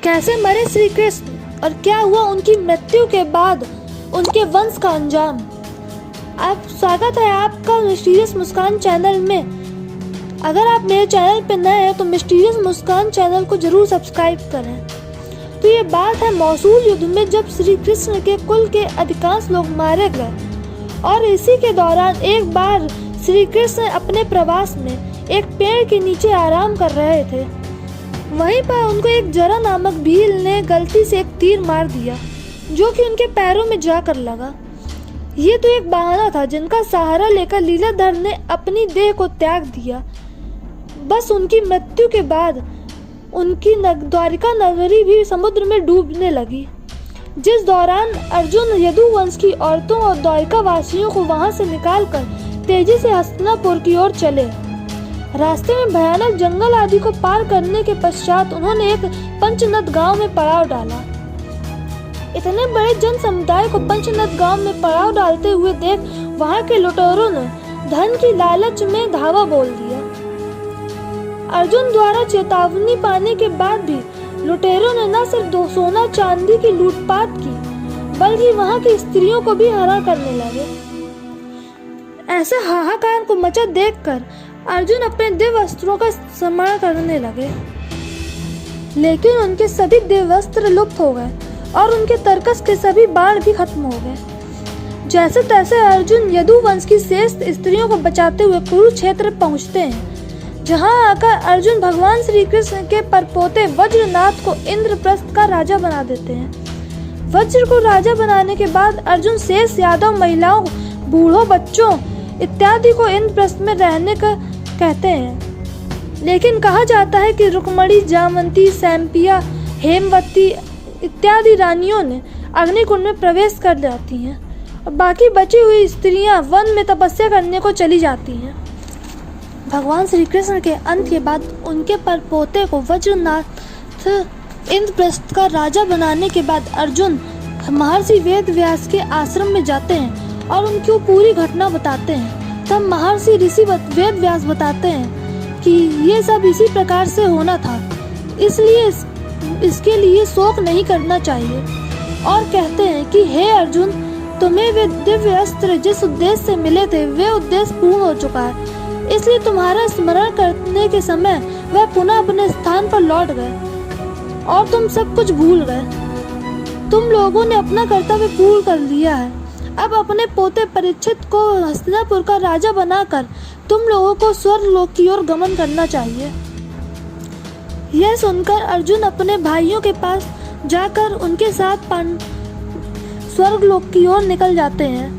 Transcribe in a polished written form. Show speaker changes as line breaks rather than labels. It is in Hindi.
कैसे मरे श्री कृष्ण और क्या हुआ उनकी मृत्यु के बाद उनके वंश का अंजाम। आप स्वागत है आपका मिस्टीरियस मुस्कान चैनल में। अगर आप मेरे चैनल पर नए हैं तो मिस्टीरियस मुस्कान चैनल को जरूर सब्सक्राइब करें। तो ये बात है मौसूल युद्ध में जब श्री कृष्ण के कुल के अधिकांश लोग मारे गए और इसी के दौरान एक बार श्री कृष्ण अपने प्रवास में एक पेड़ के नीचे आराम कर रहे थे। वहीं पर उनको एक जरा नामक भील ने गलती से एक तीर मार दिया जो कि उनके पैरों में जाकर लगा। ये तो एक बहाना था जिनका सहारा लेकर लीलाधर ने अपनी देह को त्याग दिया। बस उनकी मृत्यु के बाद उनकी द्वारिका नगरी भी समुद्र में डूबने लगी, जिस दौरान अर्जुन यदुवंश की औरतों और द्वारिका वासियों को वहां से निकालकर तेजी से हस्तिनापुर की ओर चले। रास्ते में भयानक जंगल आदि को पार करने के पश्चात उन्होंने एक पंचनद गांव में पड़ाव डाला। इतने बड़े जन समुदाय को पंचनद गांव में पड़ाव डालते हुए देख वहां के लुटेरों ने धन की लालच में धावा बोल दिया। अर्जुन द्वारा चेतावनी पाने के बाद भी लुटेरों ने न सिर्फ सोना चांदी की लूटपाट की बल्कि वहां की स्त्रियों को भी हरा करने लगे। ऐसे हाहाकार को मचा देखकर अर्जुन अपने दिव्य वस्त्रों का सम्मान करने लगे, लेकिन उनके सभी दिव्य वस्त्र लुप्त हो गए और उनके तरकस के सभी बाण भी खत्म हो गए। जैसे तैसे अर्जुन यदुवंश की शेष स्त्रियों को बचाते हुए कुरुक्षेत्र पहुंचते हैं, जहां आकर अर्जुन भगवान श्री कृष्ण के परपोते वज्रनाथ को इंद्रप्रस्थ का राजा बना देते हैं। वज्र को राजा बनाने के बाद अर्जुन शेष यादव महिलाओं, बूढ़ों, बच्चों इत्यादि को इंद्रप्रस्थ में रहने का कहते हैं। लेकिन कहा जाता है कि रुक्मणी, जामवंती, सैंपिया, हेमवती इत्यादि रानियों ने अग्निकुंड में प्रवेश कर जाती हैं और बाकी बची हुई स्त्रियां वन में तपस्या करने को चली जाती हैं। भगवान श्री कृष्ण के अंत के बाद उनके परपोते को वज्रनाथ इंद्रप्रस्थ का राजा बनाने के बाद अर्जुन महर्षि वेद व्यास के आश्रम में जाते हैं और उनको पूरी घटना बताते हैं। तब महर्षि ऋषि वेद व्यास बताते हैं कि ये सब इसी प्रकार से होना था, इसलिए इसके लिए शोक नहीं करना चाहिए और कहते हैं कि हे अर्जुन, तुम्हें वे दिव्य अस्त्र जिस उद्देश्य से मिले थे वे उद्देश्य पूर्ण हो चुका है, इसलिए तुम्हारा स्मरण करने के समय वह पुनः अपने स्थान पर लौट गए और तुम सब कुछ भूल गए। तुम लोगों ने अपना कर्तव्य पूर्ण कर लिया है। अब अपने पोते परीक्षित को हस्तिनापुर का राजा बनाकर तुम लोगों को स्वर्गलोक की ओर गमन करना चाहिए। यह सुनकर अर्जुन अपने भाइयों के पास जाकर उनके साथ स्वर्गलोक की ओर निकल जाते हैं।